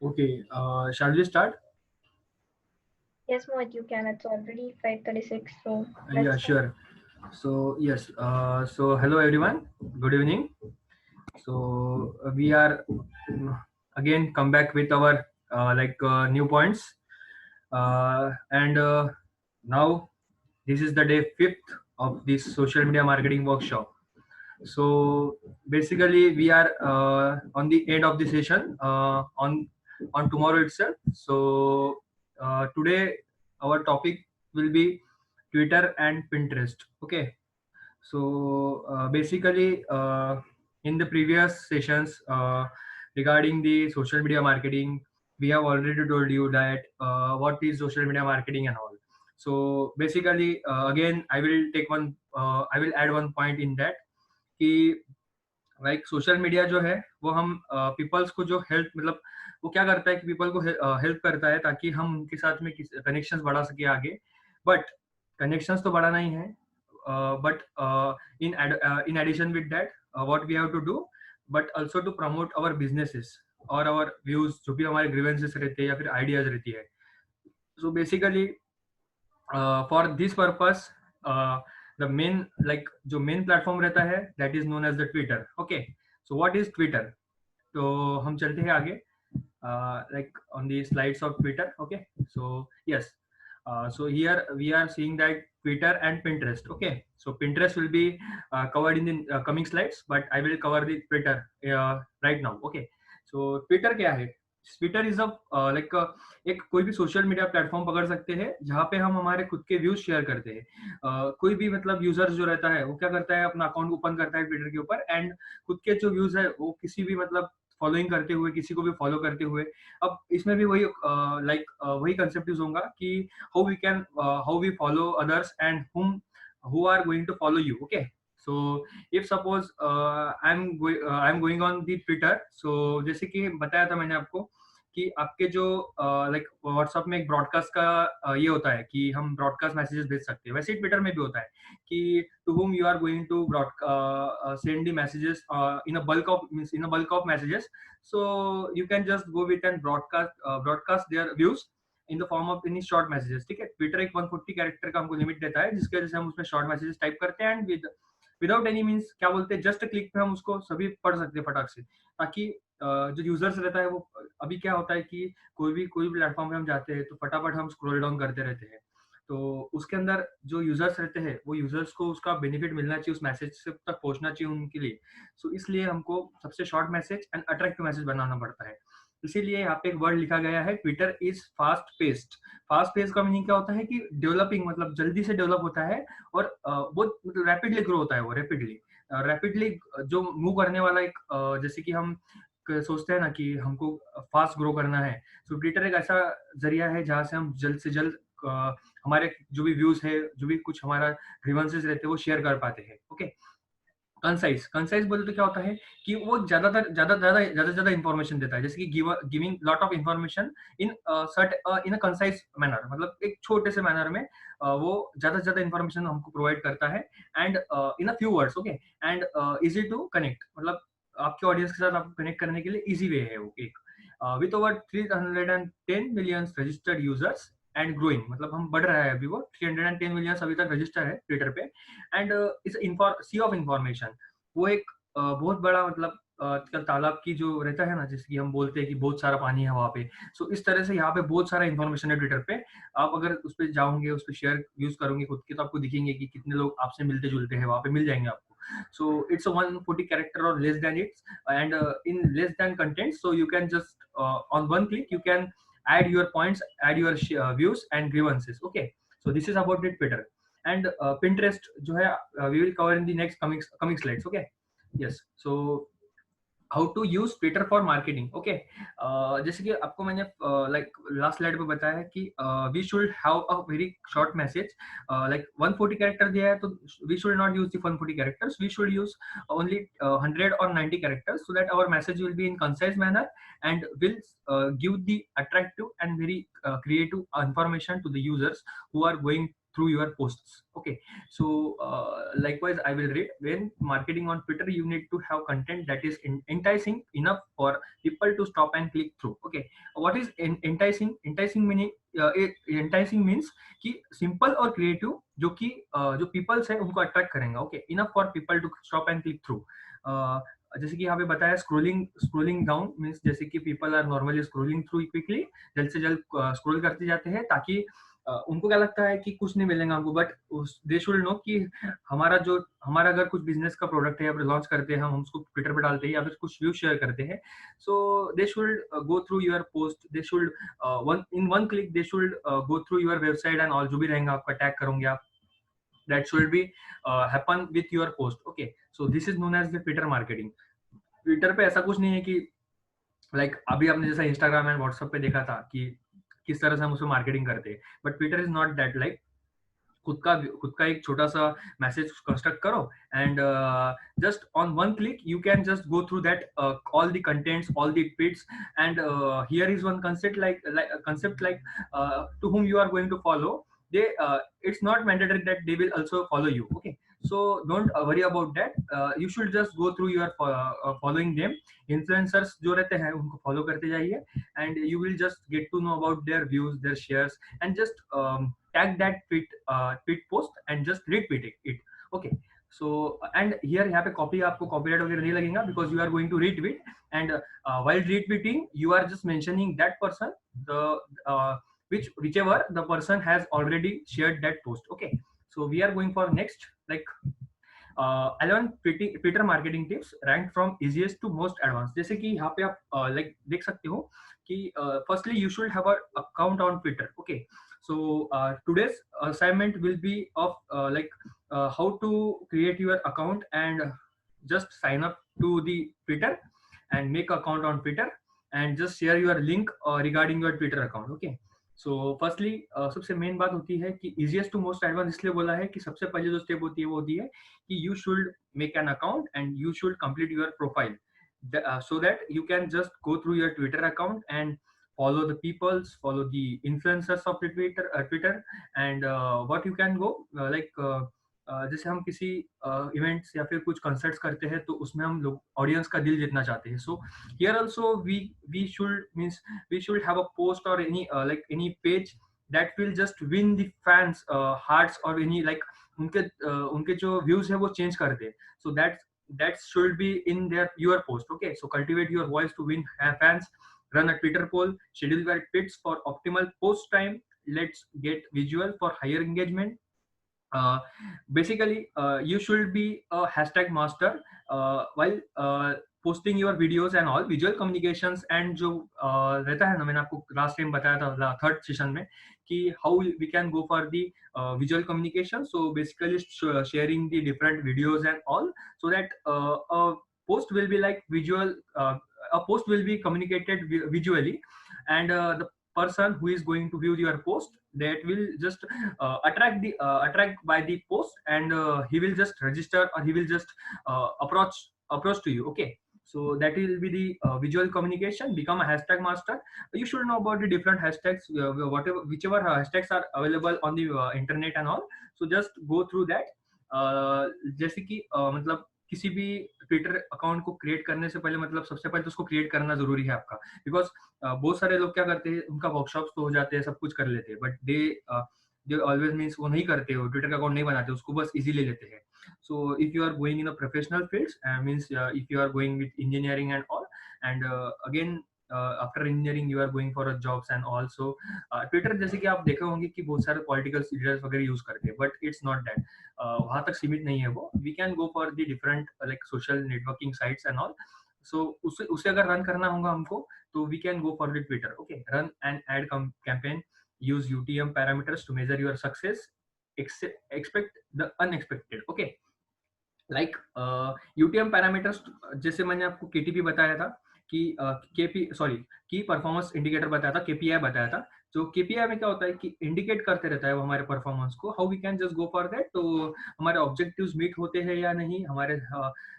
Okay, shall we start? Yes, Mohit, you can. It's already 5:36, so Yeah, let's start. sure. So yes, so hello everyone. Good evening. So we are again come back with our new points, and now this is the day fifth of this social media marketing workshop. So basically, we are on the end of the session on tomorrow itself. So today our topic will be Twitter and Pinterest. Okay. So basically, in the previous sessions regarding the social media marketing, we have already told you that what is social media marketing and all. So basically, again, I will add one point in that कि like social media जो है वो हम peoples को जो help मतलब वो क्या करता है कि पीपल को हेल्प करता है ताकि हम उनके साथ में कनेक्शंस बढ़ा सके आगे बट कनेक्शंस तो बढ़ाना ही है but in addition with that what we have to do but also to promote our businesses और आवर व्यूज जो भी हमारे ग्रीवेंसेस रहते हैं या फिर आइडियाज रहती है so basically for this purpose the main like जो मेन प्लेटफॉर्म रहता है that is known as the Twitter okay so what is Twitter तो हम चलते हैं आगे like on the slides of Twitter. Okay, so yes, so here we are seeing that Twitter and Pinterest. Okay, so Pinterest will be covered in the coming slides, but I will cover the Twitter right now. Okay, so Twitter क्या है? Twitter is a like एक कोई भी social media platform पकड़ सकते हैं जहाँ पे हम हमारे खुद के व्यूज शेयर करते हैं कोई भी मतलब यूजर्स जो रहता है वो क्या करता है अपना अकाउंट ओपन करता है ट्विटर के ऊपर एंड खुद के जो व्यूज है वो किसी भी मतलब फॉलोइंग करते हुए किसी को भी फॉलो करते हुए अब इसमें भी वही वही कंसेप्ट यूज होगा कि how we follow others and whom who are going to follow you. Okay, so if suppose I'm going on the Twitter, so जैसे कि बताया था मैंने आपको कि आपके जो लाइक व्हाट्सएप में एक ब्रॉडकास्ट का ये होता है कि हम ब्रॉडकास्ट मैसेजेस भेज सकते हैं वैसे ही ट्विटर में भी होता है कि to whom you are going to send the messages in a bulk of messages, so you can just go with and broadcast their views in the form of any short messages ठीक है Twitter एक 140 character का हमको limit देता है जिसकी वजह से हम उसमें शॉर्ट मैसेजेस टाइप करते हैं एंड विदाउट एनी मींस क्या बोलते हैं जस्ट क्लिक पे हम उसको सभी पढ़ सकते हैं फटाक से ताकि जो यूजर्स रहता है वो अभी क्या होता है कि कोई भी प्लेटफॉर्म पे हम जाते हैं तो फटाफट हम स्क्रॉल डाउन करते रहते हैं तो उसके अंदर जो यूजर्स रहते हैं वो यूजर्स को उसका बेनिफिट मिलना चाहिए उस मैसेज से तक पहुंचना चाहिए उनके लिए सो इसलिए हमको सबसे short message and attractive message बनाना पड़ता है इसीलिए यहाँ पे एक वर्ड लिखा गया है Twitter is fast paced fast pace का मीनिंग क्या होता है कि डेवलपिंग मतलब जल्दी से डेवलप होता है और बहुत मतलब रैपिडली ग्रो होता है वो रैपिडली जो मूव करने वाला एक जैसे कि हम सोचते हैं ना कि हमको फास्ट ग्रो करना है तो ट्विटर एक ऐसा जरिया है जहाँ से हम जल्द से जल्द हमारे जो भी व्यूज है जो भी कुछ हमारा ग्रीवेंसेस रहते हैं वो शेयर कर पाते हैं ओके कंसाइज बोले तो क्या होता है कि वो ज्यादा इन्फॉर्मेशन देता है जैसे कि giving lot of information in in a concise manner मतलब एक छोटे से मैनर में वो ज्यादा इन्फॉर्मेशन हमको प्रोवाइड करता है and in a few words okay and easy to connect मतलब आपके ऑडियंस के साथ आपको कनेक्ट करने के लिए इजी वे है वो एक with over 310 million registered users and growing मतलब हम बढ़ रहा है अभी वो 310 मिलियन अभी तक रजिस्टर है ट्विटर पे एंड इस सी ऑफ इंफॉर्मेशन वो एक बहुत बड़ा मतलब तालाब की जो रहता है ना जैसे कि हम बोलते हैं कि बहुत सारा पानी है वहाँ पे सो इस तरह से यहाँ पे बहुत सारा इन्फॉर्मेशन है ट्विटर पे आप अगर उस पर जाओगे उस पर शेयर यूज करोगे खुद के तो आपको दिखेंगे कि कितने लोग आपसे मिलते जुलते हैं वहाँ पे मिल जाएंगे आपको so it's a 140 character or less than it and in less than content so you can just on one click you can add your points add your views and grievances okay so this is about the Twitter and Pinterest जो है we will cover in the next coming slides okay yes so how to use Twitter for marketing okay जैसे कि आपको मैंने like last slide पे बताया कि we should have a very short message like 140 character दिया है तो we should not use the 140 characters we should use only 100 or 90 characters so that our message will be in concise manner and will give the attractive and very creative information to the users who are going through your posts. Okay, so likewise I will read. When marketing on Twitter, you need to have content that is enticing enough for people to stop and click through. Okay, what is enticing meaning? Enticing means कि simple और creative जो कि जो peoples है उनको attract करेंगे. Okay, enough for people to stop and click through. जैसे कि यहाँ पे बताया स्क्रोलिंग डाउन मीन्स जैसे कि people are normally scrolling through quickly, जल्द से जल्द स्क्रोल करते जाते हैं ताकि उनको क्या लगता है कि कुछ नहीं मिलेगा हमको, बट दे शुड नो कि हमारा अगर कुछ बिजनेस का प्रोडक्ट है या फिर लॉन्च करते हैं हम उसको ट्विटर पे डालते हैं या फिर कुछ व्यू शेयर करते हैं, so they should go through your post, they should one click they should go through your website and all जो भी रहेगा आपका टैग करोगे आप, that should be happen with your post. Okay, so this is known as the Twitter marketing. Twitter पे ऐसा कुछ नहीं है कि लाइक अभी आपने जैसा इंस्टाग्राम एंड व्हाट्सएप पे देखा था कि किस तरह से हम उसमें मार्केटिंग करते हैं, but Twitter is not that. Like खुद का एक छोटा सा मैसेज कंस्ट्रक्ट करो and just on one click you can just go through that all the contents, all the tweets, and here is one concept like to whom you are going to follow. They it's not mandatory that they will also follow you. Okay, so don't worry about that. You should just go through your following them. Influencers जो रहते हैं उनको follow करते जाइए and you will just get to know about their views, their shares, and just tag that tweet post and just retweet it. Okay, so and here यहाँ पे copy आपको copyright वगैरह नहीं लगेगा because you are going to retweet and while retweeting you are just mentioning that person, whichever the person has already shared that post. Okay, so we are going for next, like 11 Twitter marketing tips ranked from easiest to most advanced. जैसे कि यहाँ पे आप like देख सकते हो कि firstly you should have a account on Twitter. Okay, so today's assignment will be of how to create your account and just sign up to the Twitter and make account on Twitter and just share your link regarding your Twitter account. Okay, so firstly सबसे main बात होती है कि easiest to most advance इसलिए बोला है कि सबसे पहले जो स्टेप होती है वो होती है कि you should make an account and you should complete your profile so that you can just go through your Twitter account and follow the peoples, follow the influencers of the Twitter and what you can go जैसे हम किसी events या फिर कुछ concerts करते हैं तो उसमें हम लोग ऑडियंस का दिल जीतना चाहते हैं. So here also we should have a post और any page that will just win the fans hearts or any like उनके जो व्यूज है वो चेंज कर दे. सो that should be in your post. Okay, so cultivate your voice to win fans. Run a Twitter poll, schedule your tweets for optimal post time. Let's get visual for higher engagement. Basically you should be a hashtag master while posting your videos and all visual communications. and जो रहता है ना, मैंने आपको last time बताया था third session में कि how we can go for the visual communication. So basically sharing the different videos and all so that a post will be like visual, a post will be communicated visually and the person who is going to view your post, that will just attract by the post and he will just register or he will just approach to you. Okay, so that will be the visual communication. Become a hashtag master. You should know about the different hashtags, whichever hashtags are available on the internet and all. So just go through that. जैसे कि मतलब किसी भी Twitter account को create करने से पहले मतलब सबसे पहले तो उसको क्रिएट करना जरूरी है आपका, बिकॉज बहुत सारे लोग क्या करते हैं, उनका वर्कशॉप्स तो हो जाते हैं, सब कुछ कर लेते हैं, बट दे ऑलवेज मीन्स वो नहीं करते हो, ट्विटर का अकाउंट नहीं बनाते, उसको बस इजीली लेते हैं. So if you are going in a professional fields means if you are going with engineering and all and again after engineering you are going for jobs and also Twitter जैसे कि आप देखे होंगे कि बहुत सारे पॉलिटिकल लीडर्स वगैरह use करते हैं, बट इट्स नॉट दैट. वहां तक सीमित नहीं है वो. We can go for the different like social networking sites and all. So उसे अगर रन करना होगा हमको तो we can go for the Twitter. Okay, run an ad campaign, use UTM parameters to measure your success, expect the unexpected. Okay, like UTM parameters जैसे मैंने आपको KTP बताया था कि की परफॉर्मेंस इंडिकेटर बताया था, KPI बताया था. तो KPI में क्या होता है कि इंडिकेट करते रहता है वो हमारे परफॉर्मेंस को, how we can just go for that. तो हमारे ऑब्जेक्टिव्स मीट होते हैं या नहीं, हमारे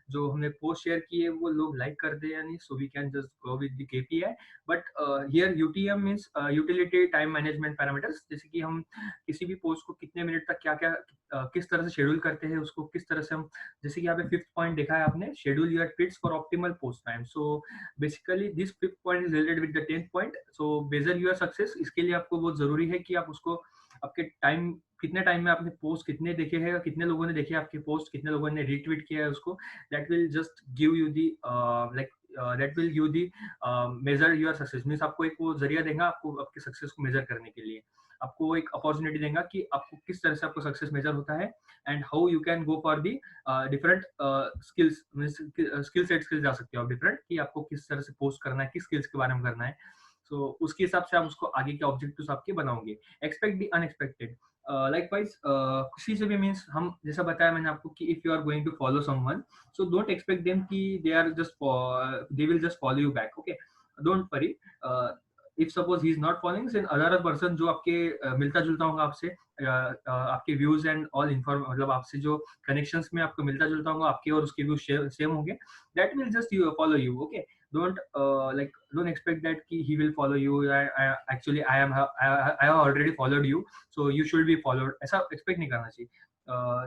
जो हमने पोस्ट शेयर की है वो लोग लाइक कर दे या नहीं, so we can just go with the KPI. But here UTM means utility time management parameters, जैसे कि हम किसी भी पोस्ट को कितने मिनट तक क्या क्या किस तरह से शेड्यूल करते हैं, उसको किस तरह से हम, जैसे कि यहाँ पे फिफ्थ पॉइंट देखा है आपने, schedule your tweets for optimal post time. So basically this fifth point is related with the 10th point. So major your success, इसके लिए आपको बहुत जरूरी है कि आप उसको आपके टाइम, कितने टाइम में आपने पोस्ट कितने देखे हैं, कितने लोगों ने देखे आपके पोस्ट, कितने लोगों ने रीट्वीट किया है उसको, that will just give you the like that will give the major your success. Means आपको एक वो जरिया देगा आपको आपके सक्सेस को मेजर करने के लिए, आपको एक अपॉर्चुनिटी देगा कि आपको किस तरह से आपको सक्सेस मेजर होता है, and how you can go for the different skills, skill sets के लिए जा सकते हो आप डिफरेंट, कि आपको किस तरह से पोस्ट करना है, किस स्किल्स के बारे में करना है। सो उसके हिसाब से आप उसको आगे के ऑब्जेक्टिव्स आपके बनाओगे। एक्सपेक्ट दी अनएक्सपेक्टेड, लाइकवाइज किसी से भी, मीन्स हम जैसा बताया मैंने आपको कि if you are going to follow someone, so don't expect them कि they are just they will just follow you back, okay, don't worry. If suppose he is not following another person जो आपके मिलता जुलता होगा आपसे, आपके views and all inform, मतलब आपसे जो कनेक्शंस में आपको मिलता जुलता होगा, आपके और उसके व्यूज सेम होंगे, that will just you follow you, okay. Don't expect that he will follow you. Actually I have already followed you, so you should be followed, ऐसा expect नहीं करना चाहिए।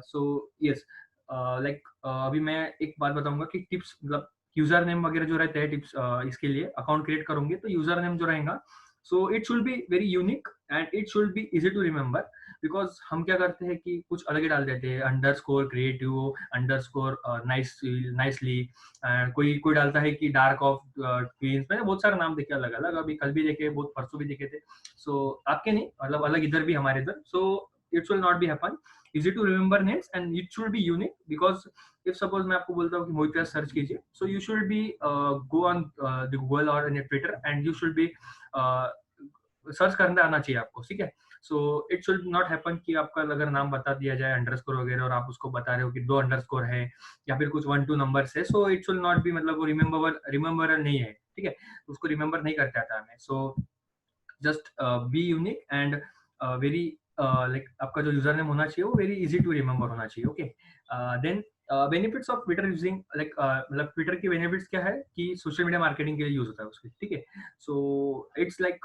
So yes, अभी मैं एक बात बताऊंगा कि टिप्स, मतलब यूजर नेम वगैरह जो रहते हैं टिप्स, इसके लिए अकाउंट क्रिएट करोगे तो यूजर नेम जो रहेगा, so it should be very unique and it should be easy to remember. Because हम क्या करते हैं कि कुछ अलग ही डाल देते हैं, अंडरस्कोर क्रिएटिव, अंडरस्कोर नाइसली, कोई कोई डालता है कि डार्क ऑफ ट्वींस, मैंने बहुत सारे नाम देखे अलग अलग, अभी कल भी देखे, बहुत परसों भी देखे थे। सो आपके नहीं, मतलब अलग इधर भी हमारे इधर, so it will not be happen, easy to remember names and it should be unique. Because if suppose मैं आपको बोलता हूँ कि मोहित सर्च कीजिए, so you should be go on the Google और in Twitter and you should be search करना आना चाहिए आपको, ठीक है। So it should not happen कि आपका अगर नाम बता दिया जाए अंडरस्कोर वगैरह और आप उसको बता रहे हो कि 2 अंडरस्कोर है या फिर कुछ 1 2 नंबर्स है, so it should not B, मतलब वो रिमेम्बर नहीं है, ठीक है, उसको रिमेम्बर नहीं करता था हमें। So just be unique and very like आपका जो यूजर नेम होना चाहिए वो वेरी इजी टू रिमेम्बर होना चाहिए, okay. Then benefits of Twitter using, like मतलब ट्विटर के बेनिफिट्स क्या है कि सोशल मीडिया मार्केटिंग के लिए यूज होता है उसके, ठीक है। सो इट्स लाइक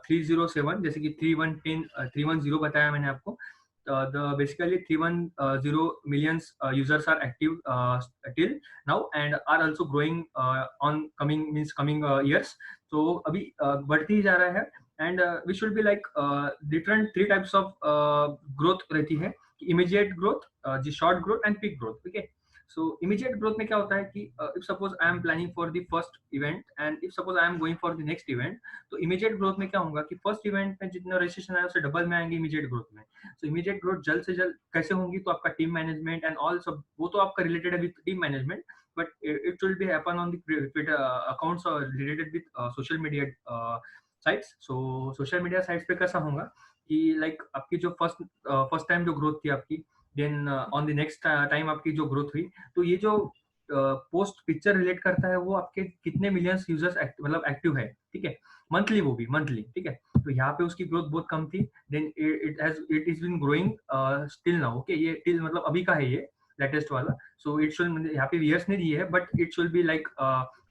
307, जैसे कि 310 बताया मैंने आपको, the basically 310 millions users are active till now and are also growing on coming years। तो अभी बढ़ती ही जा रहा है and we should be like different 3 types of growth रहती है, इमीडिएट ग्रोथ, जी short growth and peak growth, ठीक है। सो इमीडिएट ग्रोथ में क्या होता है कि if suppose I am planning for the first event and if suppose I am going for the next event, तो इमीडिएट ग्रोथ में क्या होगा कि फर्स्ट इवेंट में जितना रजिस्ट्रेशन आया उससे डबल में आएंगे इमीडिएट ग्रोथ में। सो इमीडिएट ग्रोथ जल्द से जल्द कैसे होंगी, तो आपका टीम मैनेजमेंट एंड ऑल सब वो तो आपका रिलेटेड है with team management, but it will be happen on the Twitter accounts related with social media sites. So social media sites पे कैसा होगा कि लाइक आपकी जो फर्स्ट टाइम जो ग्रोथ थी आपकी, then on the next time आपकी जो ग्रोथ हुई, तो ये जो पोस्ट पिक्चर रिलेट करता है वो आपके कितने मिलियंस यूजर्स मतलब एक्टिव है, ठीक है, मंथली, वो भी मंथली, ठीक है। तो यहाँ पे उसकी ग्रोथ बहुत कम थी, then it is been growing still now, okay, ये टिल मतलब अभी का है ये लेटेस्ट वाला। सो इट शुड, यहाँ पे ईयर्स नहीं दिए है but it should be like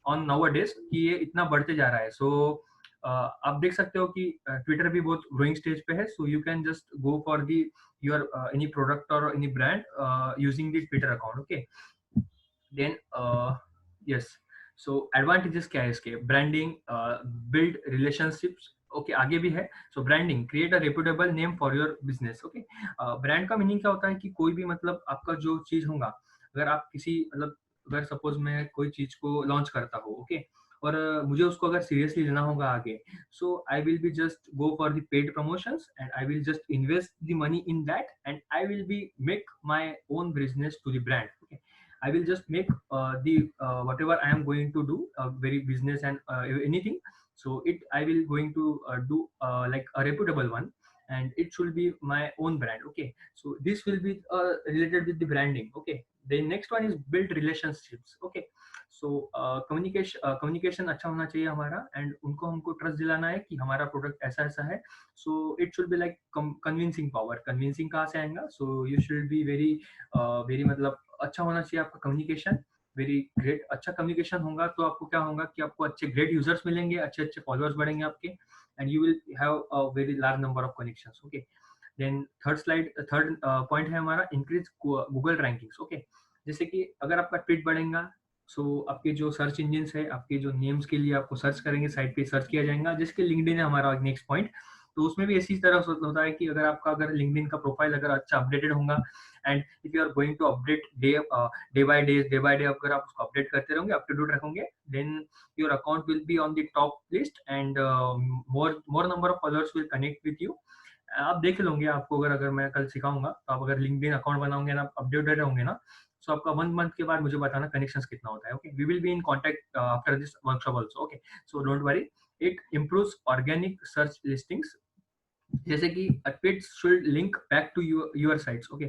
on now days कि ये इतना बढ़ते जा रहा है। सो आप देख सकते हो कि ट्विटर भी बहुत ग्रोइंग स्टेज पे है, so you can just go for the your any product और any brand using the Twitter account, okay. Then yes, so advantages क्या है इसके, ब्रांडिंग, बिल्ड रिलेशनशिप्स, ओके, आगे भी है। So branding, create a reputable name for your business, okay. Brand का meaning क्या होता है कि कोई भी, मतलब आपका जो चीज होगा, अगर आप किसी, मतलब अगर सपोज मैं कोई चीज को लॉन्च करता हूँ, ओके, और मुझे उसको अगर सीरियसली लेना होगा आगे, so I will be just go for the paid promotions and I will just invest the money in that and I will be make my own business to the brand, okay. I will just make the whatever I am going to do, very business and anything. So I will going to do like a reputable one, and it should be my own brand. Okay, so this will be related with the branding. Okay, the next one is build relationships. Okay, so communication अच्छा होना चाहिए हमारा, and उनको हमको trust दिलाना है कि हमारा प्रोडक्ट ऐसा ऐसा है। So it should be like convincing power. Convincing कहाँ से आएगा? So you should be very मतलब अच्छा होना चाहिए आपका कम्युनिकेशन, वेरी ग्रेट, अच्छा कम्युनिकेशन होगा तो आपको क्या होगा कि आपको अच्छे ग्रेट यूजर्स मिलेंगे, अच्छे अच्छे फॉलोअर्स बढ़ेंगे आपके, and you will have a very large number of connections. Okay, then third point है हमारा इंक्रीज गूगल रैंकिंग्स। ओके, जैसे कि अगर आपका ट्वीट बढ़ेगा, सो आपके जो सर्च इंजिन है, आपके जो नेम्स के लिए आपको सर्च करेंगे, साइट पे सर्च किया जाएगा, जिसके लिंक्डइन है हमारा नेक्स्ट पॉइंट। तो उसमें भी इसी तरह होता है कि अगर लिंक्डइन का प्रोफाइल अगर अच्छा अपडेटेड होगा, and if you are going to update day by day अगर आप उसको अपडेट करते रहोगे, अप टू डेट रखोगे, then your account will be on the top list, and more number of followers will connect with you. आप देख लोगे, आपको अगर मैं कल सिखाऊंगा, तो आप अगर लिंक्डइन अकाउंट बनाओगे ना, अपडेटेड होंगे ना, सो आपका 1 मंथ के बाद मुझे बताना कनेक्शंस कितना होता है। Okay, we will be in contact after this workshop also. Okay, so don't worry, it improves organic search listings, जैसे कि tweet should link back to your sites. Okay,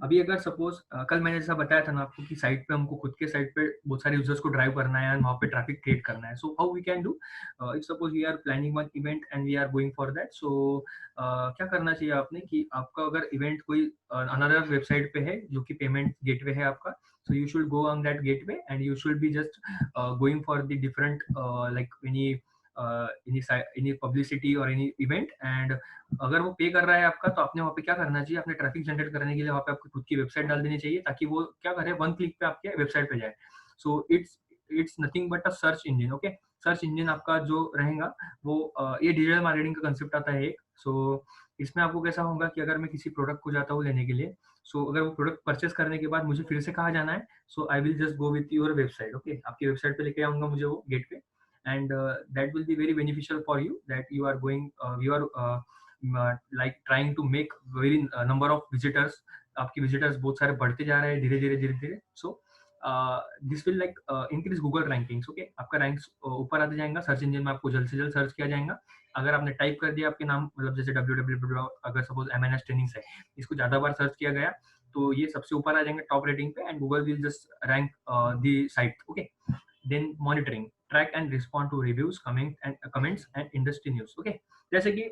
अभी अगर सपोज कल मैंने जैसा बताया था ना आपको कि साइट पे हमको खुद के साइट पे बहुत सारे यूजर्स को ड्राइव करना है, वहाँ पे ट्रैफिक क्रिएट करना है, so how we can do, if suppose we are planning one event and we are going for that, so क्या करना चाहिए आपने कि आपका अगर इवेंट कोई अनदर वेबसाइट पे है जो कि पेमेंट गेटवे है आपका, so you should go on that gateway and you should be just going for the different like any publicity or any event, and अगर वो पे कर रहा है आपका, तो आपने वहाँ पे क्या करना चाहिए, अपने ट्रैफिक जनरेट करने के लिए वहाँ पे आपकी खुद की वेबसाइट डाल देनी चाहिए, ताकि वो क्या करे, 1 क्लिक पे आपके वेबसाइट पे जाए। So it's nothing but a search engine. Okay, search engine आपका जो रहेगा वो ये डिजिटल मार्केटिंग का कंसेप्ट आता है एक। सो इसमें आपको कैसा होगा कि अगर मैं किसी प्रोडक्ट को जाता हूँ लेने के लिए, सो अगर वो प्रोडक्ट परचेस करने के बाद मुझे फिर से कहाँ जाना है, so I will just go with your website. Okay, आपकी वेबसाइट पे लेके आऊंगा मुझे वो गेट पे, and that will be very beneficial for you, that you are going you are like trying to make very number of visitors, आपकी visitors बहुत सारे बढ़ते जा रहे हैं धीरे धीरे। So this will like increase Google rankings. Okay, आपका रैंक्स ऊपर आते जाएगा, सर्च इंजन में आपको जल्द से जल्द सर्च किया जाएगा। अगर आपने टाइप कर दिया आपके नाम, मतलब जैसे www, अगर सपोज MNS ट्रेनिंग्स है, इसको ज्यादा बार सर्च किया गया, तो ये सबसे ऊपर आ जाएंगे टॉप रेटिंग पे, and Google will just rank the site. Okay, then monitoring, track and respond to reviews, comments and industry news. Okay, जैसे कि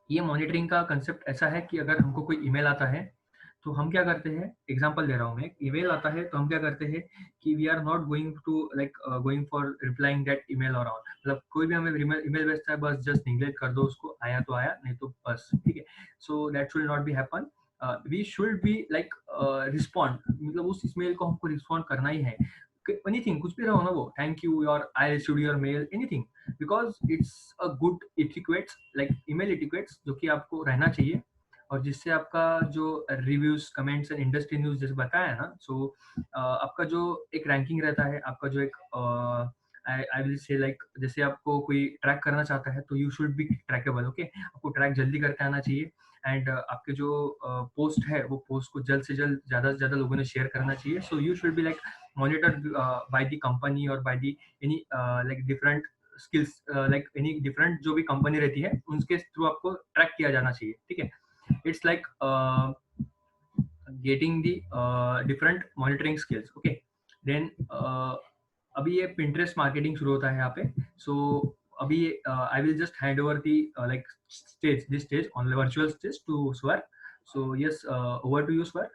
ये मॉनिटरिंग का कंसेप्ट ऐसा है कि अगर हमको कोई ईमेल आता है, तो हम क्या करते हैं, एग्जांपल दे रहा हूँ मैं, ईमेल आता है तो हम क्या करते हैं कि we are not going to like going for replying that email, और मतलब कोई भी हमें ईमेल भेजता है, बस जस्ट निग्लेक्ट कर दो उसको, आया तो आया, नहीं तो बस, ठीक है। So that should not be happen, we should be like respond, मतलब उस ईमेल को हमको रिस्पॉन्ड करना ही है, एनीथिंग, कुछ भी रहो ना वो, thank you, your I received your mail, anything, because it's a good etiquettes, like email etiquettes, जो कि आपको रहना चाहिए, और जिससे आपका जो reviews, comments and industry news जैसे बताया ना, सो आपका जो एक रैंकिंग रहता है, आपका जो एक आई विल से लाइक, जैसे आपको कोई ट्रैक करना चाहता है, तो you should B trackable. Okay, आपको ट्रैक जल्दी करके आना चाहिए, एंड आपके जो पोस्ट है, वो पोस्ट को जल्द से जल्द ज्यादा से ज्यादा लोगों ने शेयर करना चाहिए। So you should be like monitor by the company और by the any like different skills, like any different जो भी कंपनी रहती है, उनके थ्रू आपको ट्रैक किया जाना चाहिए, ठीक है। It's like getting the different monitoring skills. Okay, then अभी ये पिंटरेस्ट मार्केटिंग शुरू होता है यहाँ पे। सो अभी I will just hand over the like this stage on virtual stage to Swar. So yes, over to you Swar.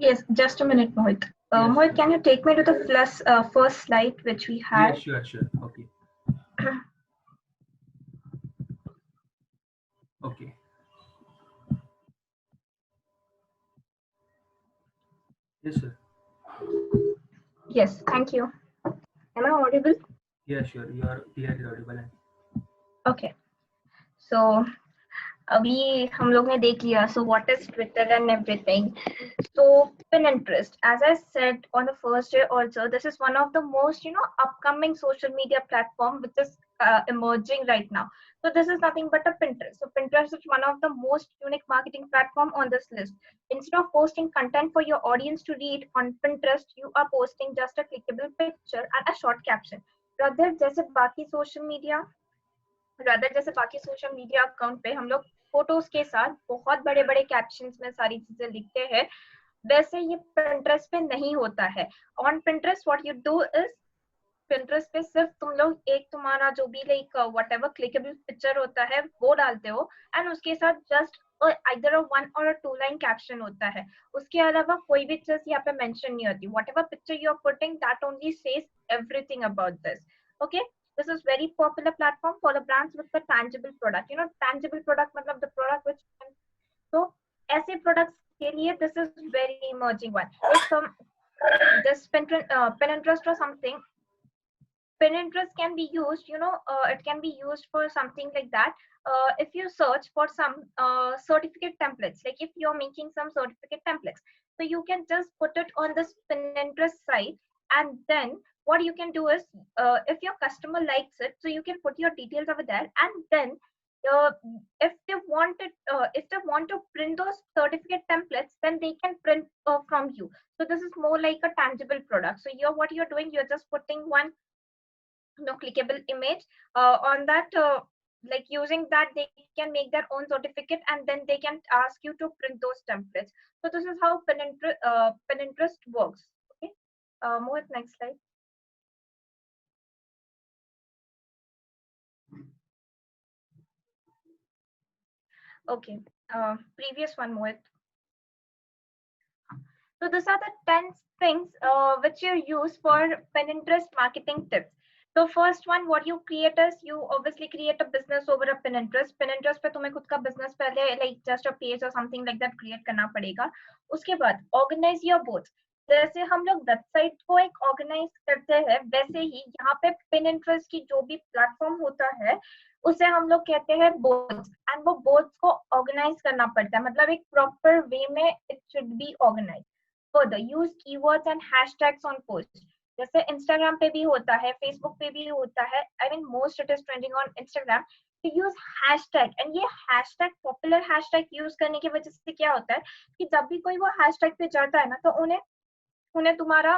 Yes, just a minute, Mohit. Yes, Mohit, sure. can you take me to the first slide which we had? Yes, sure. Okay. Okay. Yes, sir. Yes, thank you. Am I audible? Yeah, sure. You are clearly audible. Okay. So अभी हम लोग ने देख लिया, so what is Twitter and everything. So Pinterest, as I said on the first day also, this is one of the most upcoming social media platform which is emerging right now. So this is nothing but a Pinterest. So Pinterest is one of the most unique marketing platform on this list. Instead of posting content for your audience to read on Pinterest, you are posting just a clickable picture and a short caption. Rather जैसे बाकी social media account पे हम लोग photos के साथ बहुत बड़े बड़े कैप्शंस में सारी चीजें लिखते हैं, वैसे ये Pinterest पे नहीं होता है. On Pinterest what you do is Pinterest पे सिर्फ तुम लोग एक तुम्हारा जो भी लाइक whatever clickable पिक्चर होता है वो डालते हो एंड उसके साथ just either a one or a two line caption होता है. उसके अलावा कोई भी चीज यहाँ पे मेंशन नहीं होती. Whatever picture you are putting, that only says everything about this. Okay, this is very popular platform for the brands with the tangible product. You know, tangible product मतलब the product which can, so ऐसे products के लिए this is very emerging one. Like some this Pinterest or something. Pinterest can be used, you know, it can be used for something like that. If you search for some certificate templates, like if you're making some certificate templates, so you can just put it on this Pinterest site, and then what you can do is, if your customer likes it, so you can put your details over there, and then uh, if they want to print those certificate templates, then they can print from you. So this is more like a tangible product. So what you're doing, you're just putting one clickable image on that, like using that they can make their own certificate, and then they can ask you to print those templates. So this is how Pinterest works. Okay, Mohit, next slide. Okay, previous one, Mohit. So these are the 10 things which you use for Pinterest marketing tips. So first one, what you create is you obviously create a business over a Pinterest. Pinterest पे तुम्हें खुद का business पहले like just a page or something like that create करना पड़ेगा. उसके बाद organize your boards. जैसे हम लोग वेबसाइट को एक ऑर्गेनाइज करते हैं, वैसे ही यहाँ पे Pinterest की जो भी प्लेटफॉर्म होता है उसे हम लोग कहते हैं बोर्ड्स, एंड वो बोर्ड्स को ऑर्गेनाइज करना पड़ता है, मतलब एक प्रॉपर वे में it should be organise. Further, use keywords and hashtags on posts. जैसे Instagram पे भी होता है, Facebook पे भी होता है. I mean, most it is trending on Instagram. To use hashtag, and ये hashtag popular hashtag use करने की वजह से क्या होता है कि जब भी कोई वो hashtag पे चढ़ता है ना, तो उन्हें तुम्हारा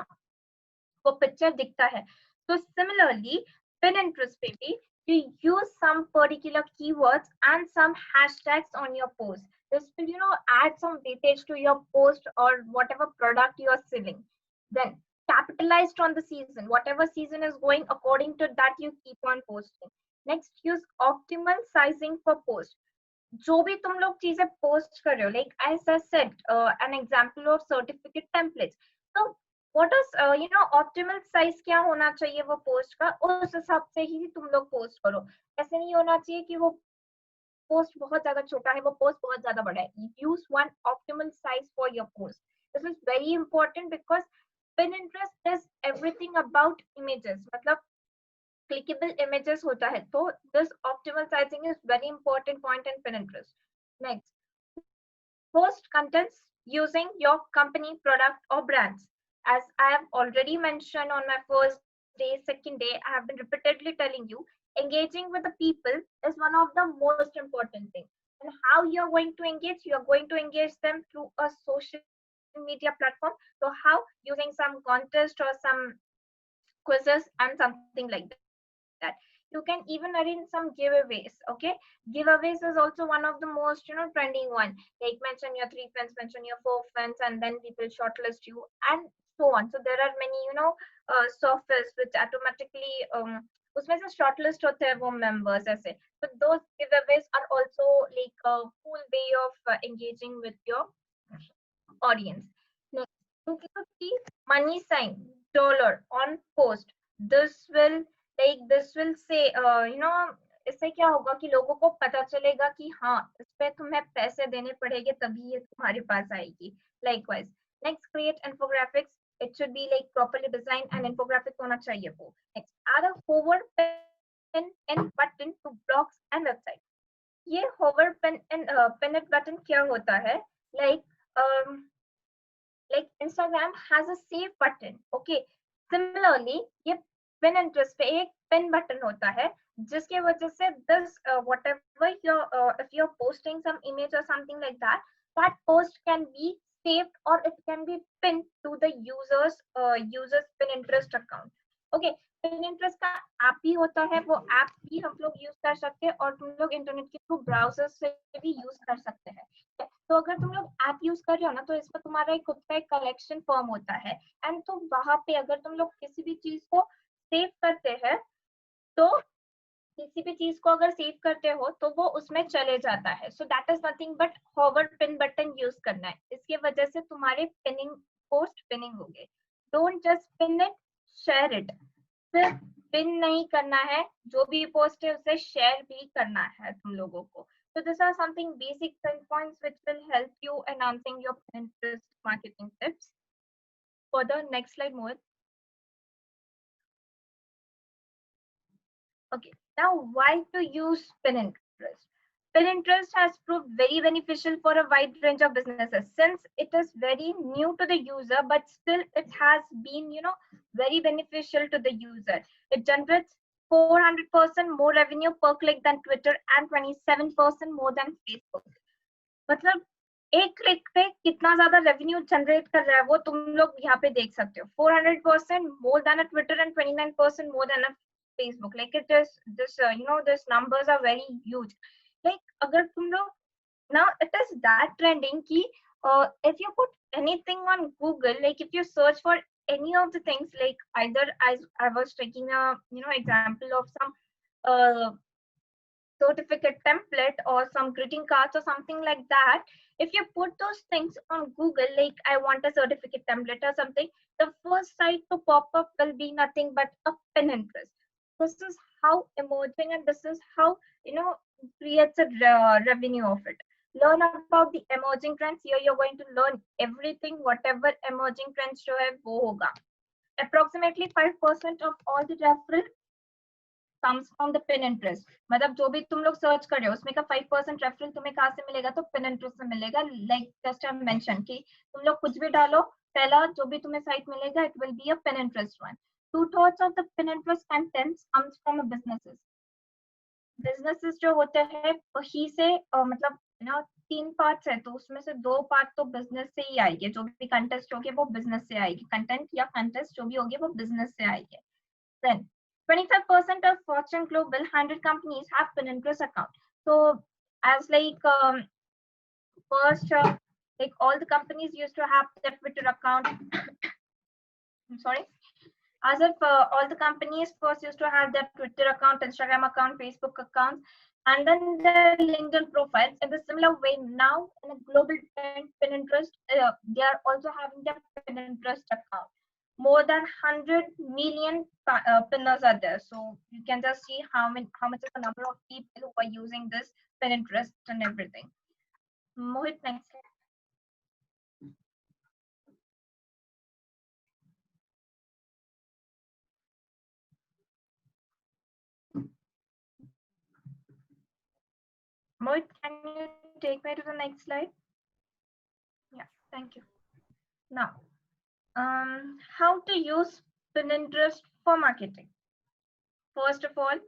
वो पिक्चर दिखता है. So similarly, Pinterest पे भी you use some particular keywords and some hashtags on your post. This will, you know, add some weightage to your post or whatever product you are selling. Then capitalized on the season. Whatever season is going, according to that you keep on posting. Next, use optimal sizing for post. जो भी तुम लोग चीजें post कर रहे हो, like as I said, an example of certificate templates. So what is optimal size क्या होना चाहिए वो पोस्ट का, उस हिसाब से ही तुम लोग पोस्ट करो. ऐसे नहीं होना चाहिए कि वो पोस्ट बहुत ज्यादा छोटा है, वो पोस्ट बहुत ज्यादा बड़ा है. Use one optimal size for your post. This is very important because Pinterest is everything about images, मतलब clickable images होता है, तो this optimal sizing is very important point in Pinterest. Next, post contents using your company, product or brands. As I have already mentioned on my first day, second day, I have been repeatedly telling you, engaging with the people is one of the most important things. And how you are going to engage? You are going to engage them through a social media platform. So how? Using some contest or some quizzes and something like that. You can even arrange some giveaways. Okay, giveaways is also one of the most trending one. Like mention your 3 friends, mention your 4 friends, and then people shortlist you and so on. So there are many softwares which automatically उसमें से shortlist होते हैं वो members ऐसे. So those giveaways are also like a cool way of engaging with your audience. Next, include the money sign dollar on post. This will say इससे क्या होगा कि लोगों को पता चलेगा कि हाँ इस पे तुम्हें पैसे देने पड़ेंगे तभी ये तुम्हारे पास आएगी. Likewise, next, create infographics. It should be like properly designed and infographic होना चाहिए वो. Next, add a hover pin and button to blogs and websites. ये hover pin and pin button क्या होता है? Like Instagram has a save button. Okay, similarly ये Pinterest पे एक pin button होता है जिसके वजह से this whatever if you're posting some image or something like that, that post can be saved or it can be pinned to the users Pinterest account. Okay, Pinterest का app भी होता है, वो ऐप भी हम लोग यूज कर सकते हैं और तुम लोग इंटरनेट के थ्रू ब्राउजर से भी यूज कर सकते हैं. तो अगर तुम लोग ऐप यूज कर रहे हो ना, तो इसमें तुम्हारा एक खुद का एक कलेक्शन फॉर्म होता है, एंड तो वहां पे अगर तुम लोग किसी भी चीज को सेव करते हैं तो किसी भी चीज को अगर सेव करते हो तो वो उसमें चले जाता है. So that is nothing but hover pin button use करना है. इसके वजह से तुम्हारे पिनिंग पोस्ट पिनिंग हो गए. Don't just pin it, share it. सिर्फ पिन नहीं करना है, जो भी पोस्ट है उसे शेयर भी करना है तुम लोगों को. So these are something basic 10 points which will help you enhancing your Pinterest marketing tips. For the next slide, Mohit. Okay, now why to use Pinterest? Pinterest has proved very beneficial for a wide range of businesses since it is very new to the user, but still it has been, very beneficial to the user. It generates 400% more revenue per click than Twitter and 27% more than Facebook. मतलब एक click पे कितना ज्यादा revenue generate कर रहा है वो तुम लोग यहाँ पे देख सकते हो. 400% more than a Twitter and 29% more than a Facebook. Like it is this, this numbers are very huge. Like अगर तुम लोग now it is that trending कि if you put anything on Google, like if you search for any of the things, like either as I was taking a example of some uh, certificate template or some greeting cards or something like that, if you put those things on Google, like I want a certificate template or something, the first site to pop up will be nothing but a Pinterest. This is how emerging and this is how creates a revenue of it. Learn about the emerging trends. Here you're going to learn everything, whatever emerging trends जो है वो होगा. Approximately 5% of all the referral comes from the Pinterest. मतलब जो भी तुम लोग search कर रहे हो उसमें का 5% रेफरल तुम्हें कहाँ से मिलेगा, तो Pinterest से मिलेगा. लाइक जस्ट आई मेंशन कि तुम लोग कुछ भी डालो, पहला जो भी तुम्हें साइट मिलेगा it will be a Pinterest one. 2/3 of the Pinterest contents comes from businesses. Businesses जो होते हैं वही से मतलब 3 पार्ट्स है तो उसमें से 2 पार्ट तो बिजनेस से ही आएंगे. जो भी कंटेस्ट होगी वो बिजनेस से आएगी. कंटेंट या कंटेस्ट जो भी होगी वो बिजनेस से आएगी. Then 25% of Fortune Global 100 companies have Pinterest account. So as like first like all the companies used to have their Twitter account. I'm sorry. As if all the companies first used to have their Twitter account, Instagram account, Facebook account, and then their LinkedIn profiles. In the similar way, now in a global trend, Pinterest, they are also having their Pinterest account. More than 100 million pinners are there, so you can just see how much is the number of people who are using this Pinterest and everything. Mohit, next slide. Mohit, can you take me to the next slide? Yeah, thank you. Now, how to use Pinterest for marketing. First of all,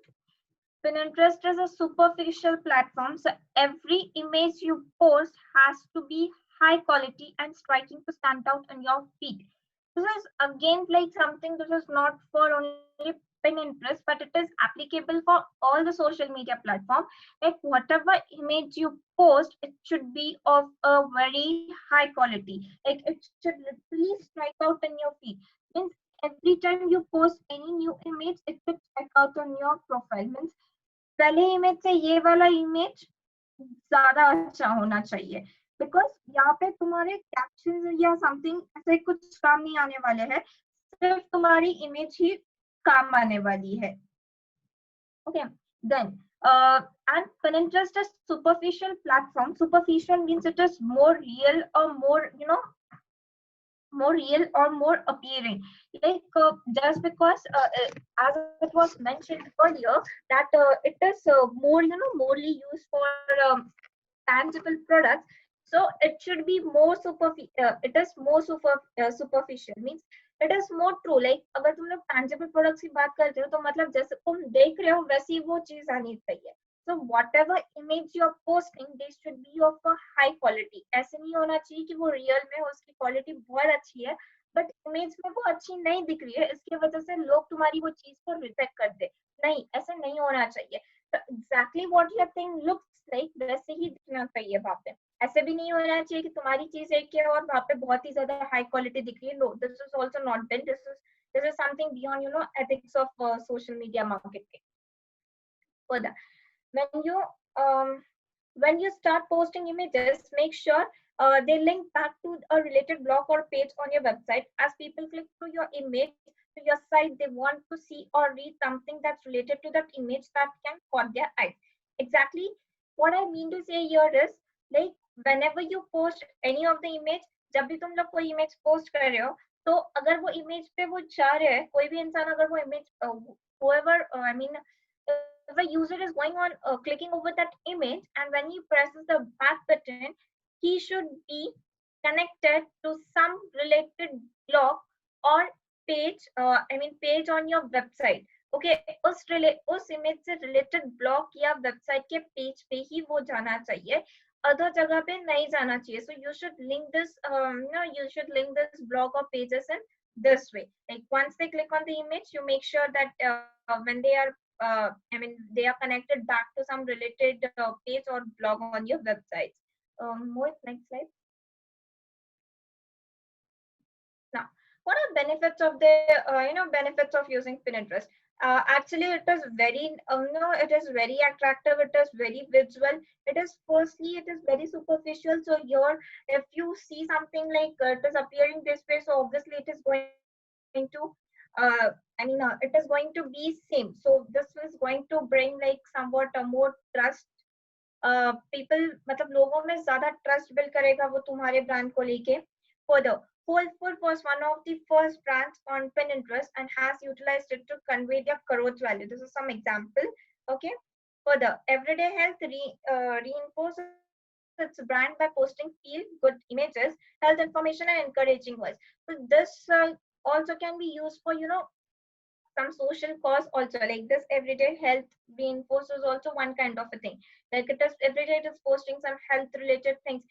Pinterest is a superficial platform, so every image you post has to be high quality and striking to stand out on your feed. This is again like something that is not for only Pinterest, but it is applicable for all the social media platform. Like whatever image you post, it should be of a very high quality. Like it should literally strike out in your feed. Means every time you post any new image, it should strike out on your profile. Means पहले image से ये वाला image ज्यादा अच्छा होना चाहिए, because यहाँ पे तुम्हारे कैप्शन या समथिंग ऐसे कुछ काम नहीं आने वाले हैं, सिर्फ तुम्हारी इमेज ही काम आने वाली है. Okay, then and Pinterest is superficial platform. Superficial means it is more real or more more real or more appearing. Like just because as it was mentioned earlier that it is more morely used for tangible products, so it should be more superficial. It is more superficial means it is more true. Like अगर तुम लोग tangible products की बात करते हो तो मतलब जैसे तुम देख रहे हो वैसी वो चीज आनी चाहिए. So whatever image you're posting, they should be of a high quality. ऐसे नहीं होना चाहिए कि वो रियल में उसकी क्वालिटी बहुत अच्छी है बट इमेज में वो अच्छी नहीं दिख रही है, इसकी वजह से लोग तुम्हारी वो चीज को रिजेक्ट कर दे. नहीं, ऐसे नहीं होना चाहिए. Exactly what your thing looks like वैसे ही दिखना चाहिए वहां पे. ऐसे भी नहीं होना चाहिए कि तुम्हारी चीज एक है और वहां पे बहुत ही ज्यादा हाई क्वालिटी दिख रही है. No, this is also not done. This is This is something beyond, ethics of social media marketing. Further, when you um, when you start posting images, make sure they link back to a related blog or page on your website. As people click through your image to your site, they want to see or read something that's related to that image that can catch their eyes. Exactly what I mean to say here is, like, whenever you post any of the image, जब भी तुम लोग कोई image post कर रहे हो, तो अगर वो image पे वो जा रहे हैं, कोई भी इंसान अगर वो image whoever I mean if a user is going on clicking over that image, and when he presses the back button, he should be connected to some related blog or page, page on your website. Okay, उस image से related blog या website के page पे ही वो जाना चाहिए, other जगह पे नहीं जाना चाहिए. So you should link this you should link this blog or pages in this way. Like once they click on the image, you make sure that when they are they are connected back to some related page or blog on your website. Mohit, next slide. Now, what are benefits of the benefits of using Pinterest? Actually, it is very it is very attractive. It is very visual. It is firstly, it is very superficial. So here, if you see something like it is appearing this way, so obviously it is going to it is going to be same. So this is going to bring like somewhat a more trust. People मतलब लोगों में ज़्यादा trust build करेगा वो तुम्हारे brand को लेके. Further, Whole Food was one of the first brands on Pinterest and has utilized it to convey their growth value. This is some example. Okay. Further, Everyday Health reinforces its brand by posting feel good images, health information, and encouraging words. So this also can be used for some social cause also, like this Everyday Health reinforces also one kind of a thing, like it is every day it is posting some health related things.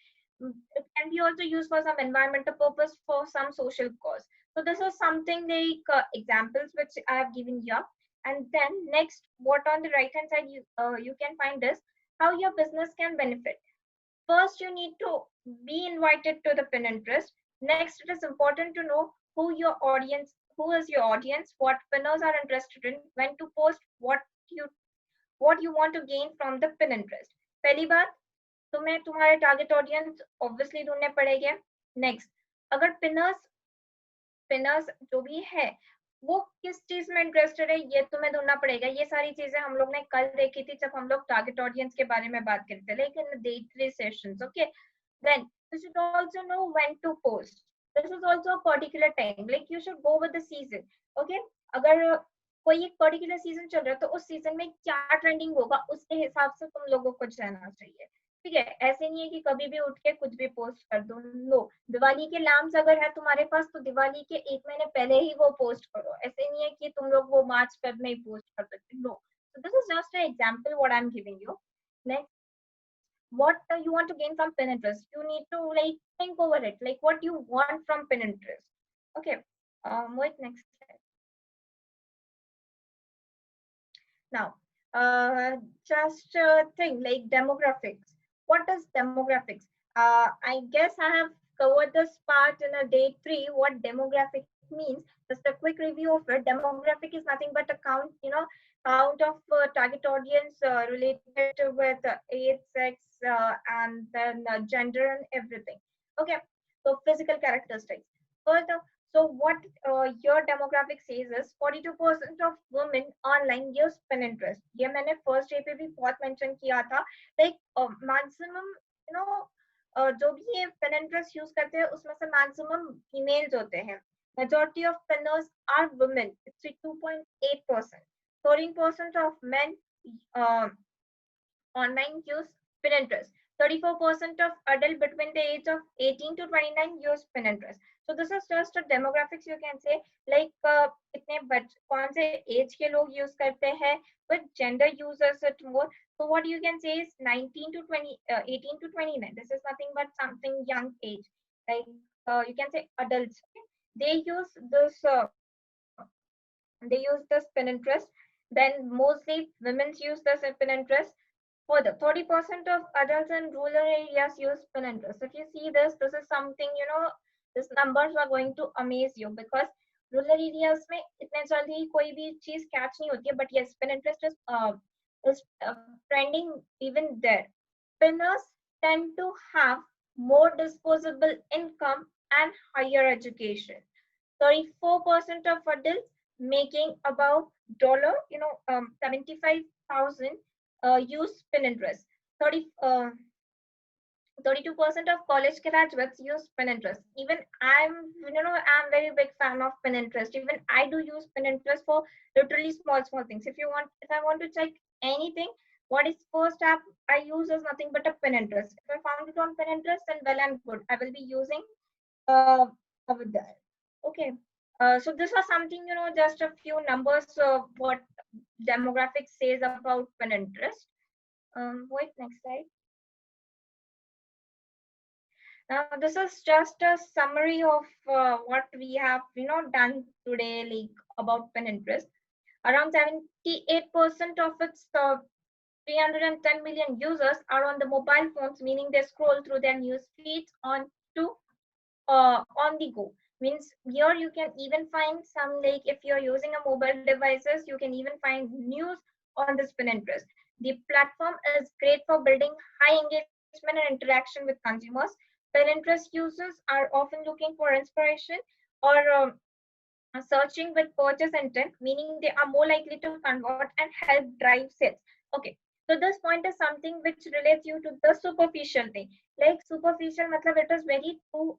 It can be also used for some environmental purpose, for some social cause. So this is something like examples which I have given here. And then next, what on the right hand side you can find is how your business can benefit. First, you need to be invited to the Pinterest. Next, it is important to know who is your audience, what pinners are interested in, when to post, what you want to gain from the Pinterest. पहली बात, तुम्हें तुम्हारे target audience obviously ढूंढने पड़ेंगे. Next, अगर पिनर्स जो भी है वो किस चीज में इंटरेस्टेड है ये तुम्हें ढूंढना पड़ेगा. ये सारी चीजें हम लोग ने कल देखी थी जब हम लोग टारगेट ऑडियंस के बारे में बात करते थे, लेकिन day 3 sessions. Okay, then you should also know when to post. This is also a particular time, like you should go with the season. Okay, अगर कोई एक पर्टिकुलर सीजन चल रहा है तो उस सीजन में क्या ट्रेंडिंग होगा उसके हिसाब से तुम लोगों को जाना चाहिए. ठीक है, ऐसे नहीं है कि कभी भी उठ के कुछ भी पोस्ट कर दो. नो, दिवाली के लैम्प्स अगर है तुम्हारे पास तो दिवाली के 1 महीने पहले ही वो पोस्ट करो. ऐसे नहीं है कि तुम लोग वो मार्च फेब में ही पोस्ट कर सकते. No, so this is just an example what I'm giving you. Next, what you want to gain from Pinterest, you need to like think over it, like what you want from Pinterest. Okay, Mohit, next slide. Now, just think like demographics. What is demographics? I guess I have covered this part in a day 3. What demographic means? Just a quick review of it. Demographic is nothing but a count, count of target audience related with age, sex, and then gender and everything. Okay, so physical characteristics. Further, so what your demographic says is 42% of women online use Pinterest. ये मैंने first day पे भी बहुत mention किया था. Like maximum, जो भी ये Pinterest use करते हैं उसमें से maximum females होते हैं. Majority of pinners are women. It's 2.8%. 13% of men online use Pinterest. 34% of adult between the age of 18 to 29 use Pinterest. So this is just a demographics you can say, like कितने कौन से age के लोग use करते हैं, but gender uses it more. So what you can say is 18 to 29. This is nothing but something young age. Like you can say adults. Okay? They use this Pinterest. Then mostly women use this Pinterest. Further, 30% of adults in rural areas use Pinterest. If you see this, this is something, these numbers are going to amaze you, because rural areas में इतने जल्दी कोई भी चीज catch नहीं होती है, but yes Pinterest is trending even there. Pinners tend to have more disposable income and higher education. 34% of adults making about dollar 75,000 use Pinterest. 32% of college graduates use Pinterest. Even I'm very big fan of Pinterest. Even I do use Pinterest for literally small things. If I want to check anything, what is first app I use is nothing but a Pinterest. If I found it on Pinterest, then well and good. I will be using uh, over there. Okay. So this was something, just a few numbers of what demographics says about Pinterest. Wait, next slide. Now, this is just a summary of what we have, done today, like about Pinterest. Around 78% of its 310 million users are on the mobile phones, meaning they scroll through their news feeds on the go. Means here you can even find some, like if you're using a mobile devices, you can even find news on this Pinterest. The platform is great for building high engagement and interaction with consumers. Pinterest users are often looking for inspiration or searching with purchase intent, meaning they are more likely to convert and help drive sales. Okay, so this point is something which relates you to the superficial thing. Like superficial, matlab it is very too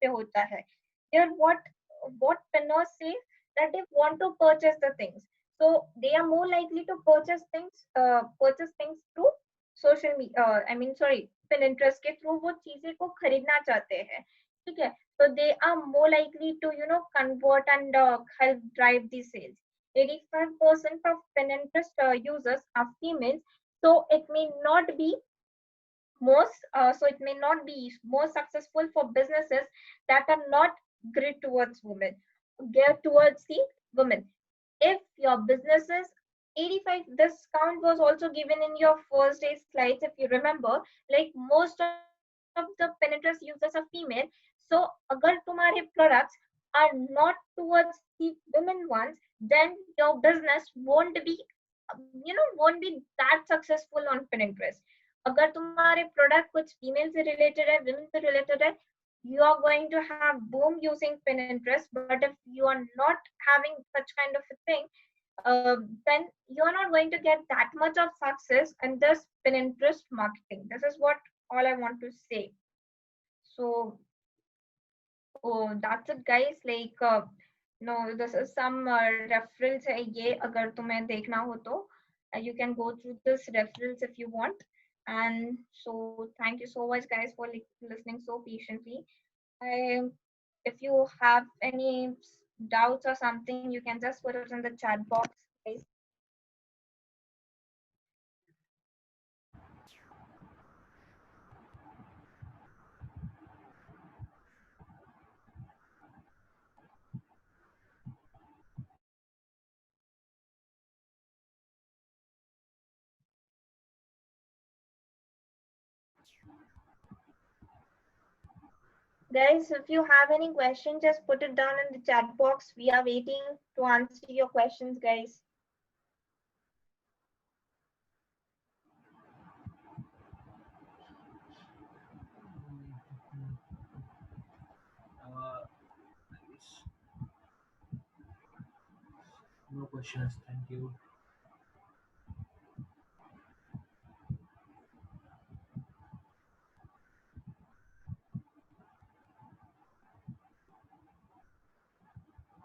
पे होता है. Here, what pinners say that they want to purchase the things, so they are more likely to purchase things through social media. I mean, sorry, Pinterest के through वो चीजें को खरीदना चाहते हैं, ठीक है? So they are more likely to convert and help drive the sales. 85% of Pinterest users are females, so it may not be it may not be more successful for businesses that are not geared towards the women. If your businesses 85, this count was also given in your first day slides, if you remember, like most of the Pinterest users are female. So agar tumhare products are not towards the women ones, then your business won't be that successful on Pinterest. अगर तुम्हारे product कुछ female से related है, women से related है, you are going to have boom using Pinterest. But if you are not having such kind of a thing, then you are not going to get that much of success in this Pinterest marketing. This is what all I want to say. So that's it, guys. Like no, this is some referrals है ये, अगर तुम्हें देखना हो तो you can go through this referrals if you want. And so thank you so much, guys, for listening so patiently. If you have any doubts or something, you can just put it in the chat box, guys. Guys, if you have any questions, just put it down in the chat box. We are waiting to answer your questions, guys. No questions. Thank you.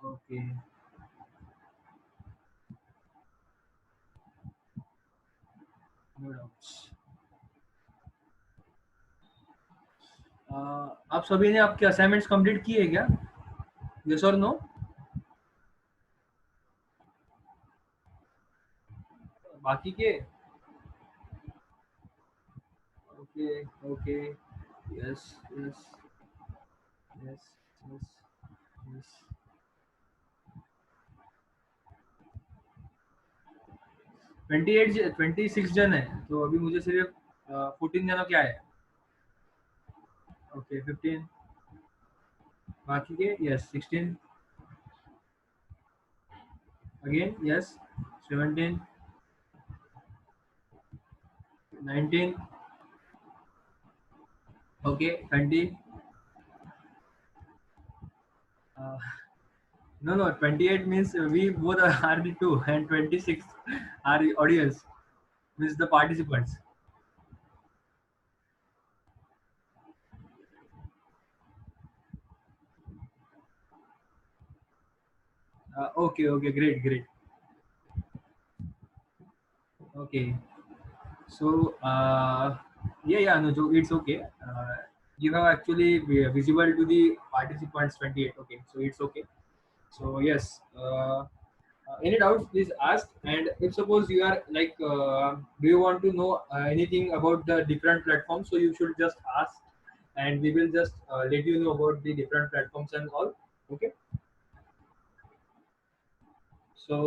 Okay. No doubts. आप सभी ने आपके assignments complete किए क्या? Yes और no? बाकी के? Okay okay. Yes yes yes yes yes. 26 जन है, तो अभी मुझे सिर्फ 14 जनों क्या है. ओके 15. बाकी के yes 16 again yes 17 19 okay 20 uh, no 28 means we both are the two and 26 are the audience means the participants. Okay, great. Okay, so yeah, no, so it's okay. You have actually visible to the participants 28. Okay, so it's okay. So yes, any doubts please ask. And if suppose you are like, do you want to know anything about the different platforms? So you should just ask, and we will just let you know about the different platforms and all. Okay. So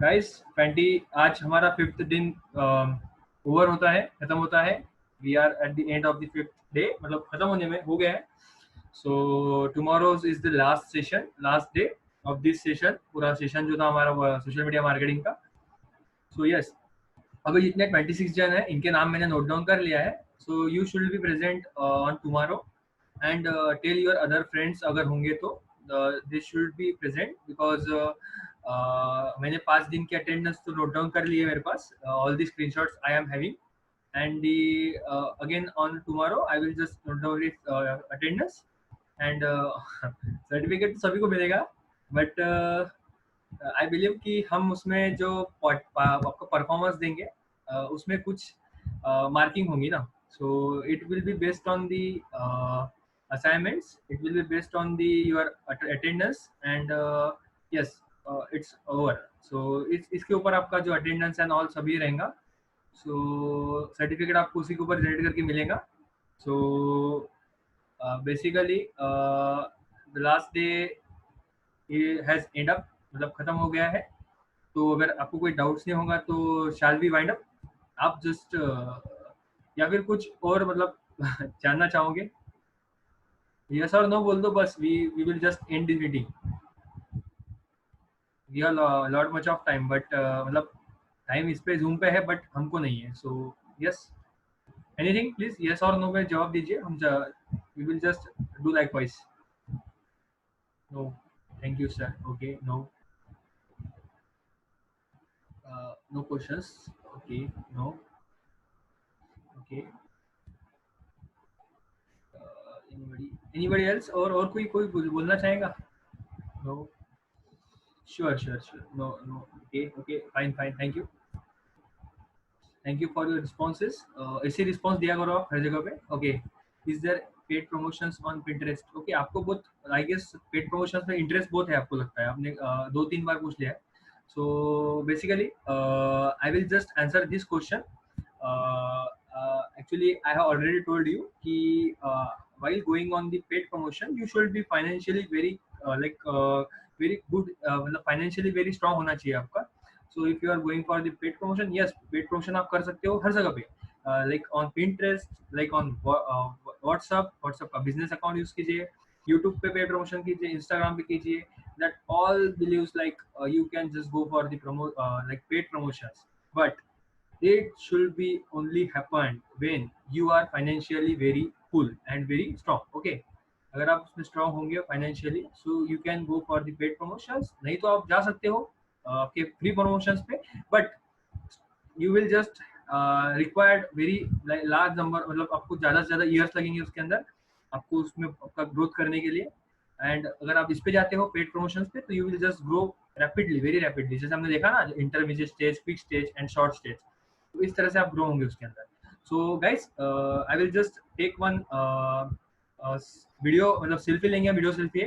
guys 20 आज हमारा fifth दिन over होता है, खत्म होता है. We are at the end of the fifth day, मतलब खत्म होने में हो गया है. So tomorrow's is the last day of this session. पूरा सेशन जो था हमारा सोशल मीडिया मार्केटिंग का. सो यस, अभी जितने 26 जन है इनके नाम मैंने नोट डाउन कर लिया है. So you should be present on tomorrow and tell your other friends अगर होंगे तो they should be present because मैंने 5 दिन की अटेंडेंस तो नोट डाउन कर ली है मेरे पास. All the screenshots I am having and the again on tomorrow I will just note down it attendance and certificate तो सभी को मिलेगा. बट आई बिलीव कि हम उसमें जो आपको परफॉर्मेंस देंगे उसमें कुछ मार्किंग होंगी ना. सो it will be based on the assignments, it will be based on the your attendance and yes it's over. So इसके ऊपर आपका जो अटेंडेंस एंड ऑल सभी रहेगा. सो सर्टिफिकेट आपको उसी के ऊपर जनरेट करके मिलेगा. So basically the last day has and up, मतलब खत्म हो गया है. तो अगर आपको कोई डाउट्स नहीं होगा तो शाल बी वाइंड अप. आप जस्ट या फिर कुछ और मतलब जानना चाहोगे? यस और नो बोल दो बस. We will just end this meeting. We are lot much of time but मतलब टाइम इस पे जूम पे है बट हमको नहीं है. So yes, anything please yes और नो में जवाब दीजिए. हम we will just do likewise. No, thank you sir. Okay, no, no questions. Okay, no. Okay, anybody else? और कोई कोई बोलना चाहेगा? No, sure. No. Okay, fine, thank you for your responses. ऐसे रिस्पॉन्स दिया करो आप हर जगह पे. Okay, is there paid promotions on Pinterest? Okay, आपको बहुत आई गेस पेड प्रमोशंस में इंटरेस्ट बहुत है आपको लगता है. आपने 2-3 बार पूछ लिया है. So basically I will just answer this question. Actually I have already told you कि while going on the paid promotion you should be financially very very good, मतलब financially very strong होना चाहिए आपका. So if you are going for the paid promotion, yes, paid promotion आप कर सकते हो हर जगह पे. Like on Pinterest, like on WhatsApp का business account यूज कीजिए, YouTube पे paid promotion कीजिए, Instagram पे कीजिए. That all believes like you can just go for the like paid promotions. But it should be only happen when you are financially very full and very strong. Okay, अगर आप उसमें strong होंगे financially so you can go for the paid promotions. नहीं तो आप जा सकते हो आपके फ्री प्रमोशंस पे. But you will just required very large number, मतलब आपको ज़्यादा से ज़्यादा ईयर्स लगेंगे उसके अंदर आपको उसमें आपका ग्रोथ करने के लिए. एंड अगर आप इस पे जाते हो पेड प्रमोशंस पे तो you will just grow rapidly, very rapidly. जैसे हमने देखा ना, intermediate stage, quick stage and short stage. तो इस तरह से आप ग्रो होंगे उसके अंदर. So guys I will just take one video, मतलब सेल्फी लेंगे, video selfie.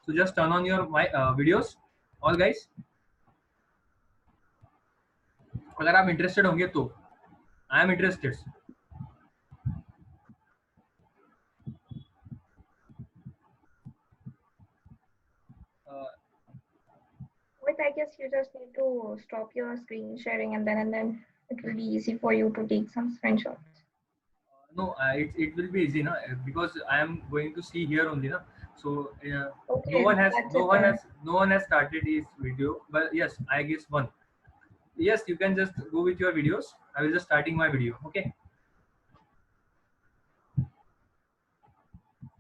So just turn on your my videos all guys, अगर आप इंटरेस्टेड होंगे तो. I am interested. With, I guess you just need to stop your screen sharing and then it will be easy for you to take some screenshots. No, it will be easy, na? Because I am going to see here only, na. So no Okay, one has that's no it one then. has no one has started his video. But yes, I guess one. Yes, you can just go with your videos. I will just starting my video. Okay.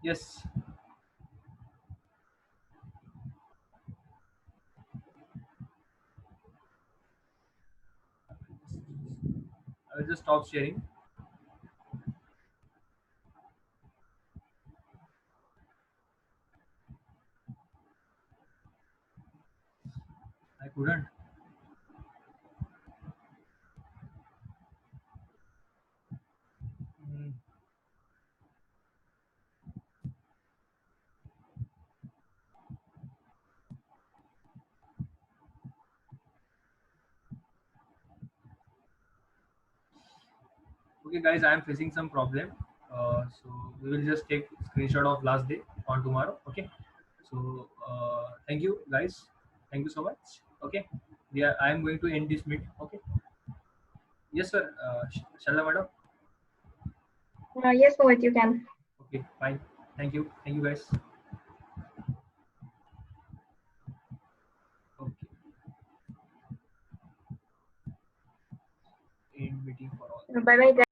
Yes. I will just stop sharing. I couldn't. Mm. Okay, guys, I am facing some problem. So we will just take screenshot of last day on tomorrow. Okay. So thank you, guys. Thank you so much. Okay. Yeah, I am going to end this meet. Okay. Yes, sir. Shalala madam. Yes, Mohit, you can. Okay, fine. Thank you. Thank you, guys. Okay. End meeting for all. Bye bye, guys.